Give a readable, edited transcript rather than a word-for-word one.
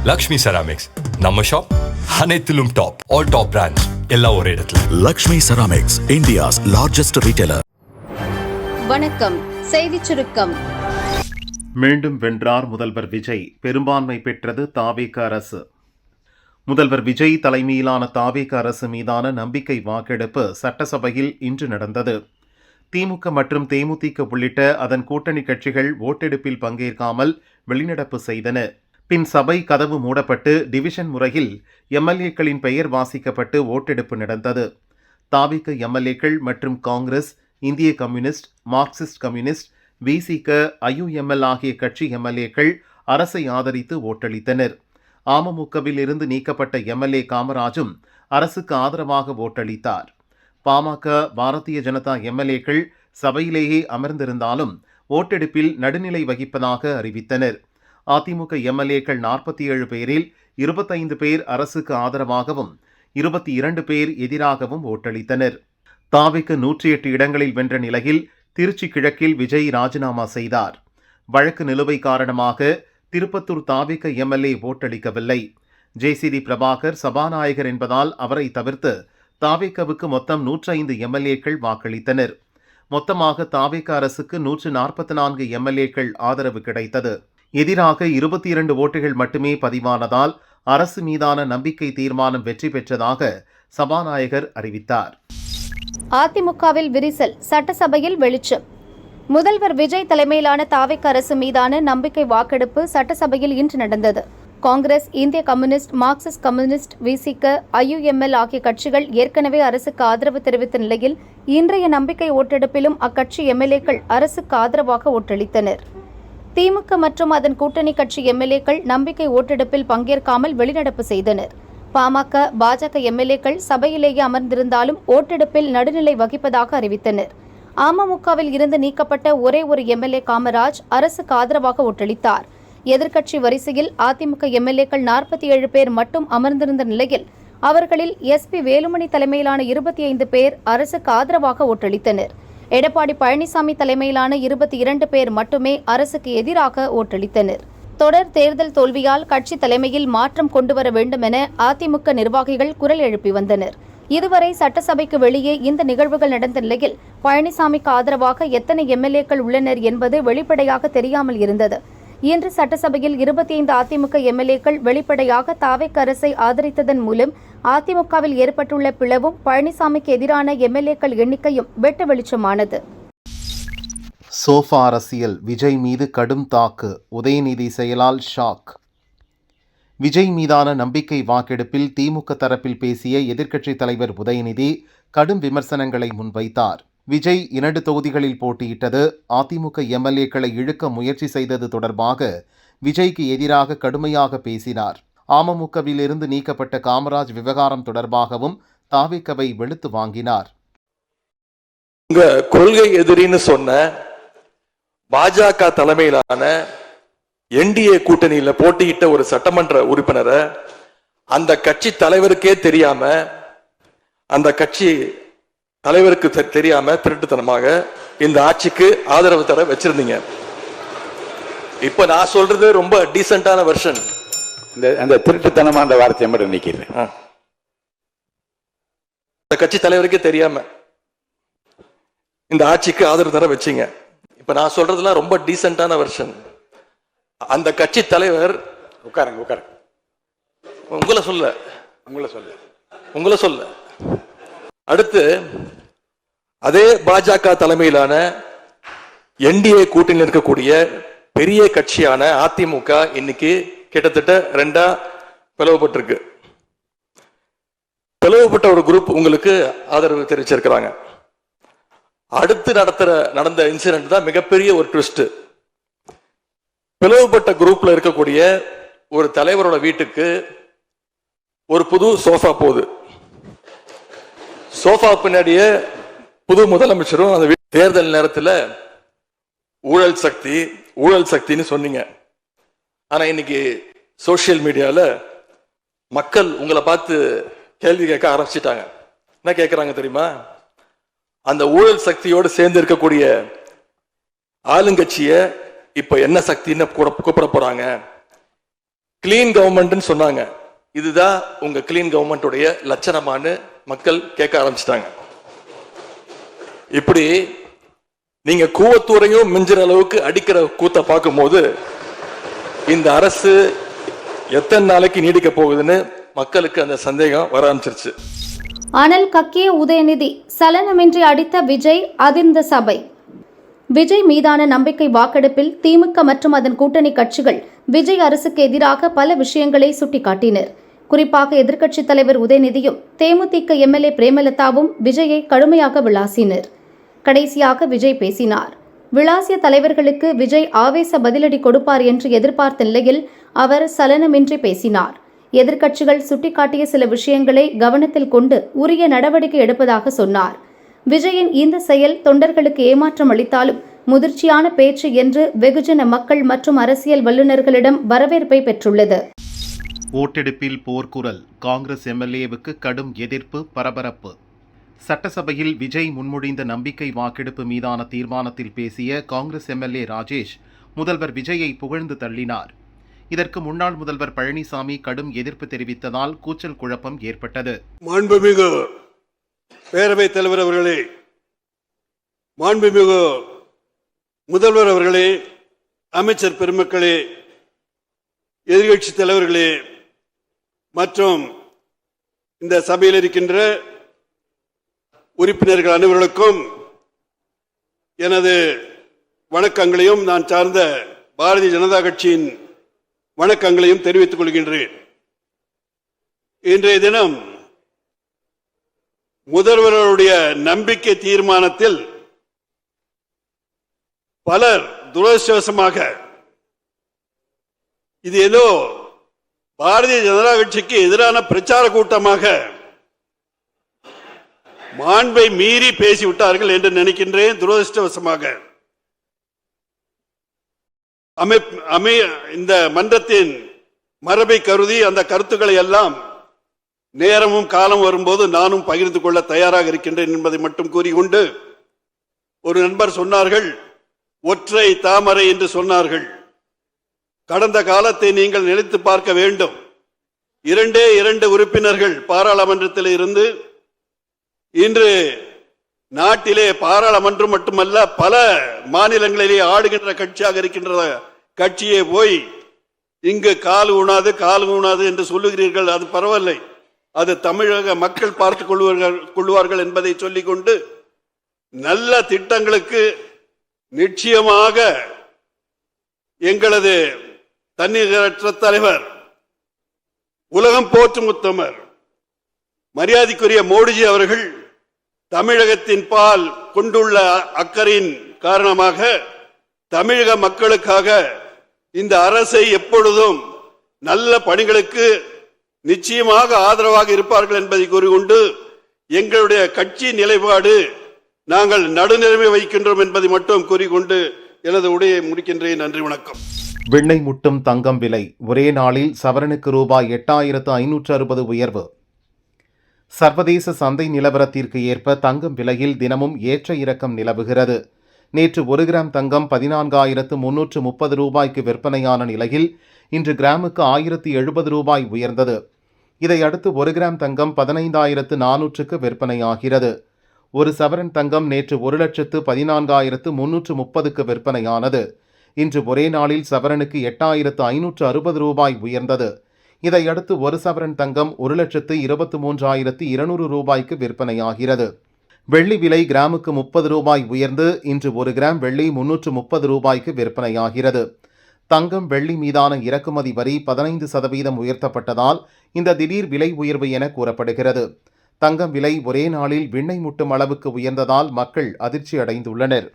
Lakshmi ceramics நம்ம shop அனைத்திலும் top. All top brands எல்லாம் ஒரே இடத்துல. Lakshmi ceramics, India's largest retailer. வணக்கம். செய்திச் சுருக்கம். மீண்டும் வென்றார் முதல்வர் விஜய். பெரும்பான்மை பெற்றது தாவேக அரசு. முதல்வர் விஜய் தலைமையிலான தாவேக அரசு மீதான நம்பிக்கை வாக்கெடுப்பு சட்டசபையில் இன்று நடந்தது. திமுக மற்றும் தேமுதிக உள்ளிட்ட அதன் கூட்டணி கட்சிகள் ஓட்டெடுப்பில் பங்கேற்காமல் வெளிநடப்பு செய்தன. பின் சபை கதவு மூடப்பட்டு டிவிஷன் முறையில் எம்எல்ஏக்களின் பெயர் வாசிக்கப்பட்டு ஓட்டெடுப்பு நடந்தது. தாவேக எம்எல்ஏக்கள் மற்றும் காங்கிரஸ், இந்திய கம்யூனிஸ்ட், மார்க்சிஸ்ட் கம்யூனிஸ்ட், விசிக, ஐயுஎம்எல் ஆகிய கட்சி எம்எல்ஏக்கள் அரசை ஆதரித்து ஓட்டளித்தனர். அமமுகவில் இருந்து நீக்கப்பட்ட எம்எல்ஏ காமராஜும் அரசுக்கு ஆதரவாக ஓட்டளித்தார். பாமக, பாரதிய ஜனதா எம்எல்ஏக்கள் சபையிலேயே அமர்ந்திருந்தாலும் ஓட்டெடுப்பில் நடுநிலை வகிப்பதாக அறிவித்தனர். அதிமுக எம்எல்ஏக்கள் 47 பேரில் 25 பேர் அரசுக்கு ஆதரவாகவும் 22 பேர் எதிராகவும் ஓட்டளித்தனர். தாவேக 108 இடங்களில் வென்ற நிலையில் திருச்சி கிழக்கில் விஜய் ராஜினாமா செய்தார். வழக்கு நிலுவை காரணமாக திருப்பத்தூர் தாவேக எம்எல்ஏ ஓட்டளிக்கவில்லை. ஜேசிடி பிரபாகர் சபாநாயகர் என்பதால் அவரை தவிர்த்து தாவேகவுக்கு மொத்தம் 105 எம்எல்ஏக்கள் வாக்களித்தனர். மொத்தமாக தாவேக அரசுக்கு 144 எம்எல்ஏக்கள் ஆதரவு கிடைத்தது. எதிராக 22 ஓட்டுகள் மட்டுமே பதிவானதால் அரசு மீதான நம்பிக்கை தீர்மானம் வெற்றி பெற்றதாக சபாநாயகர் அறிவித்தார். அதிமுகவில் விரிசல், சட்டசபையில் வெளிச்சம். முதல்வர் விஜய் தலைமையிலான தாவேக அரசு மீதான நம்பிக்கை வாக்கெடுப்பு சட்டசபையில் இன்று நடந்தது. காங்கிரஸ், இந்திய கம்யூனிஸ்ட், மார்க்சிஸ்ட் கம்யூனிஸ்ட், விசிக, ஐயுஎம்எல் ஆகிய கட்சிகள் ஏற்கனவே அரசுக்கு ஆதரவு தெரிவித்த நிலையில் இன்றைய நம்பிக்கை ஓட்டெடுப்பிலும் அக்கட்சி எம்எல்ஏக்கள் அரசுக்கு ஆதரவாக ஓட்டளித்தனர். திமுக மற்றும் அதன் கூட்டணி கட்சி எம்எல்ஏக்கள் நம்பிக்கை ஓட்டெடுப்பில் பங்கேற்காமல் வெளிநடப்பு செய்தனர். பாமக, பாஜக எம்எல்ஏக்கள் சபையிலேயே அமர்ந்திருந்தாலும் ஓட்டெடுப்பில் நடுநிலை வகிப்பதாக அறிவித்தனர். அமமுகவில் இருந்து நீக்கப்பட்ட ஒரே ஒரு எம்எல்ஏ காமராஜ் அரசுக்கு ஆதரவாக ஓட்டளித்தார். எதிர்க்கட்சி வரிசையில் அதிமுக எம்எல்ஏக்கள் 47 பேர் மட்டும் அமர்ந்திருந்த நிலையில் அவர்களில் எஸ்பி வேலுமணி தலைமையிலான 25 பேர் அரசுக்கு ஆதரவாக ஓட்டளித்தனர். எடப்பாடி பழனிசாமி தலைமையிலான 22 பேர் மட்டுமே அரசுக்கு எதிராக ஓட்டளித்தனர். தொடர் தேர்தல் தோல்வியால் கட்சி தலைமையில் மாற்றம் கொண்டுவர வேண்டும் என அதிமுக நிர்வாகிகள் குரல் எழுப்பி வந்தனர். இதுவரை சட்டசபைக்கு வெளியே இந்த நிகழ்வுகள் நடந்த நிலையில் பழனிசாமிக்கு ஆதரவாக எத்தனை எம்எல்ஏக்கள் உள்ளனர் என்பது வெளிப்படையாக தெரியாமல் இருந்தது. இன்று சட்டசபையில் 25 அதிமுக எம்எல்ஏக்கள் வெளிப்படையாக தாவேக அரசை ஆதரித்ததன் மூலம் அதிமுகவில் ஏற்பட்டுள்ள பிளவும் பழனிசாமிக்கு எதிரான எம்எல்ஏக்கள் எண்ணிக்கையும் வெட்ட வெளிச்சமானது. சோஃபா அரசியல், விஜய் மீது கடும் தாக்கு, உதயநிதி செயலால் ஷாக். விஜய் மீதான நம்பிக்கை வாக்கெடுப்பில் திமுக தரப்பில் பேசிய எதிர்க்கட்சித் தலைவர் உதயநிதி கடும் விமர்சனங்களை முன்வைத்தார். விஜய் 2 தொகுதிகளில் போட்டியிட்டது, அதிமுக எம்எல்ஏக்களை இழுக்க முயற்சி செய்தது தொடர்பாக விஜய்க்கு எதிராக கடுமையாக பேசினார். அமமுகவில் இருந்து நீக்கப்பட்ட காமராஜ் விவகாரம் தொடர்பாகவும் தாவேகவை வெளுத்து வாங்கினார். உங்க கொள்கை எதிரின்னு சொன்ன பாஜக தலைமையிலான என்டிஏ கூட்டணியில போட்டியிட்ட ஒரு சட்டமன்ற உறுப்பினரை அந்த கட்சி தலைவருக்கே தெரியாம, அந்த கட்சி தலைவருக்கு தெரியாம திருட்டுத்தனமாக இந்த ஆட்சிக்கு ஆதரவு தர வச்சிருந்தீங்க. இப்ப நான் சொல்றது ரொம்ப டீசென்டான வெர்ஷன். அந்த திருட்டுத்தனமான வார்த்தையை மட்டும் நிக்கிறேன். அந்த கட்சி தலைவருக்கே தெரியாம இந்த ஆட்சிக்கு ஆதரவு தர வச்சீங்க. இப்ப நான் சொல்றதுலாம் ரொம்ப டீசென்டான வெர்ஷன். அந்த கட்சி தலைவர் உட்காருங்க. உங்களை சொல்ல அடுத்து அதே பாஜக தலைமையிலான என்டிஏ கூட்டணியில் இருக்கக்கூடிய பெரிய கட்சியான அதிமுக இன்னைக்கு கிட்டத்தட்ட 2 பிளவுபட்டிருக்கு. பிளவுபட்ட ஒரு குரூப் உங்களுக்கு ஆதரவு தெரிவிச்சிருக்கிறாங்க. அடுத்து நடந்த இன்சிடென்ட் தான் மிகப்பெரிய ஒரு ட்விஸ்ட். பிளவுபட்ட குரூப்ல இருக்கக்கூடிய ஒரு தலைவரோட வீட்டுக்கு ஒரு புது சோஃபா போகுது. சோஃபா பின்னாடியே புது முதலமைச்சரும் அந்த தேர்தல் நேரத்தில் ஊழல் சக்தின்னு சொன்னீங்க. ஆனா இன்னைக்கு சோசியல் மீடியால மக்கள் உங்களை பார்த்து கேள்வி கேட்க ஆரம்பிச்சிட்டாங்க. என்ன கேட்கிறாங்க தெரியுமா? அந்த ஊழல் சக்தியோடு சேர்ந்து இருக்கக்கூடிய ஆளுங்கட்சிய இப்ப என்ன சக்தின்னு கூப்பிட போறாங்க. கிளீன் கவர்மெண்ட்னு சொன்னாங்க. இதுதான் உங்க கிளீன் கவர்மெண்ட்டுடைய லட்சணமானு மக்கள் கேட்க ஆரம்பிச்சிட்டாங்க. இப்படி நீங்க கூவத்தூரையும் மிஞ்சிற அளவுக்கு அடிக்கிற கூத்த பார்க்கும்போது இந்த அரசு எத்தனை நாளைக்கு நீடிக்க போகுதுன்னு மக்களுக்கு அந்த சந்தேகம் வர ஆரம்பிச்சிருச்சு. அனல் கக்கிய உதயநிதி, சலனமின்றி அடித்த விஜய், அதிர்ந்த சபை. விஜய் மீதான நம்பிக்கை வாக்கெடுப்பில் திமுக மற்றும் அதன் கூட்டணி கட்சிகள் விஜய் அரசுக்கு எதிராக பல விஷயங்களை சுட்டிக்காட்டினர். குறிப்பாக எதிர்க்கட்சித் தலைவர் உதயநிதியும் தேமுதிக எம்எல்ஏ பிரேமலதாவும் விஜயை கடுமையாக விளாசினர். கடைசியாக விஜய் பேசினார். விளாசிய தலைவர்களுக்கு விஜய் ஆவேச பதிலடி கொடுப்பார் என்று எதிர்பார்த்த நிலையில் அவர் சலனமின்றி பேசினார். எதிர்க்கட்சிகள் சுட்டிக்காட்டிய சில விஷயங்களை கவனத்தில் கொண்டு உரிய நடவடிக்கை எடுப்பதாக சொன்னார். விஜயின் இந்த செயல் தொண்டர்களுக்கு ஏமாற்றம் அளித்தாலும் முதிர்ச்சியான பேச்சு என்று வெகுஜன மக்கள் மற்றும் அரசியல் வல்லுநர்களிடம் வரவேற்பை பெற்றுள்ளது. ஓட்டெடுப்பில் போர்க்குரல், காங்கிரஸ் எம்எல்ஏவுக்கு கடும் எதிர்ப்பு, பரபரப்பு. சட்டசபையில் விஜய் முன்மொழிந்த நம்பிக்கை வாக்கெடுப்பு மீதான தீர்மானத்தில் பேசிய காங்கிரஸ் எம்எல்ஏ ராஜேஷ் முதல்வர் விஜயை புகழ்ந்து தள்ளினார். இதற்கு முன்னாள் முதல்வர் பழனிசாமி கடும் எதிர்ப்பு தெரிவித்ததால் கூச்சல் குழப்பம் ஏற்பட்டது. மாண்புமிகு பேரவைத் தலைவர் அவர்களே, மாண்புமிகு முதல்வர் அவர்களே, அமைச்சர் பெருமக்களே, எதிர்கட்சி தலைவர்களே மற்றும் இந்த சபையில் இருக்கின்ற உறுப்பினர்கள் அனைவர்களுக்கும் எனது வணக்கங்களையும் நான் சார்ந்த பாரதிய ஜனதா கட்சியின் வணக்கங்களையும் தெரிவித்துக் கொள்கின்றேன். இன்றைய தினம் முதல்வருடைய நம்பிக்கை தீர்மானத்தில் பலர் துரதிர்ஷ்டவசமாக இது ஏதோ பாரதிய ஜனதா கட்சிக்கு எதிரான பிரச்சார கூட்டமாக மாண்பை மீறி பேசிவிட்டார்கள் என்று நினைக்கின்றேன். துரதிர்ஷ்டவசமாக இந்த மன்றத்தின் மரபை கருதி அந்த கருத்துக்களை எல்லாம் நேரமும் காலம் வரும்போது நானும் பகிர்ந்து கொள்ள தயாராக இருக்கின்றேன் என்பதை மட்டும் கூறிக்கொண்டு, ஒரு நண்பர் சொன்னார்கள் ஒற்றை தாமரை என்று சொன்னார்கள். கடந்த காலத்தை நீங்கள் நினைத்து பார்க்க வேண்டும். 2 உறுப்பினர்கள் பாராளுமன்றத்தில் இருந்து இன்று நாட்டிலே பாராளுமன்றம் மட்டுமல்ல பல மாநிலங்களிலே ஆடுகின்ற கட்சியாக இருக்கின்ற கட்சியே போய் இங்கு கால் ஊனாது என்று சொல்லுகிறீர்கள். அது பரவாயில்லை, அது தமிழக மக்கள் பார்த்துக் கொள்வார்கள் என்பதை சொல்லிக்கொண்டு, நல்ல திட்டங்களுக்கு நிச்சயமாக எங்களது தன்னிகரற்ற தலைவர், உலகம் போற்றும் உத்தமர், மரியாதைக்குரிய மோடிஜி அவர்கள் தமிழகத்தின் பால் கொண்டுள்ள அக்கறையின் காரணமாக தமிழக மக்களுக்காக இந்த அரசை எப்பொழுதும் நல்ல பணிகளுக்கு நிச்சயமாக ஆதரவாக இருப்பார்கள் என்பதை கூறிக்கொண்டு, எங்களுடைய கட்சி நிலைப்பாடு நாங்கள் நடுநிலைமை வைக்கின்றோம் என்பதை மட்டும் கூறிக்கொண்டு எனது உரையை முடிக்கின்றேன். நன்றி, வணக்கம். வெண்ணை முட்டும் தங்கம் விலை, ஒரே நாளில் சவரனுக்கு ரூபாய் 8560 உயர்வு. சர்வதேச சந்தை நிலவரத்திற்கு ஏற்ப தங்கம் விலையில் தினமும் ஏற்ற இறக்கம் நிலவுகிறது. நேற்று 1 கிராம் தங்கம் 14,330 ரூபாய்க்கு விற்பனையான நிலையில் இன்று கிராமுக்கு 1070 ரூபாய் உயர்ந்தது. இதையடுத்து 1 கிராம் தங்கம் 15,400க்கு விற்பனையாகிறது. ஒரு சவரன் தங்கம் நேற்று 1,14,330க்கு விற்பனையானது. இன்று ஒரே நாளில் சவரனுக்கு 8,560 ரூபாய் உயர்ந்தது. இதையடுத்து ஒரு சவரன் தங்கம் 1,23,200 ரூபாய்க்கு விற்பனையாகிறது. வெள்ளி விலை கிராமுக்கு 30 ரூபாய் உயர்ந்து இன்று 1 கிராம் வெள்ளி 330 ரூபாய்க்கு விற்பனையாகிறது. தங்கம் வெள்ளி மீதான இறக்குமதி வரி 15% உயர்த்தப்பட்டதால் இந்த திடீர் விலை உயர்வு என கூறப்படுகிறது. தங்கம் விலை ஒரே நாளில் விண்ணை முட்டும் அளவுக்கு உயர்ந்ததால் மக்கள் அதிர்ச்சி அடைந்துள்ளனர்.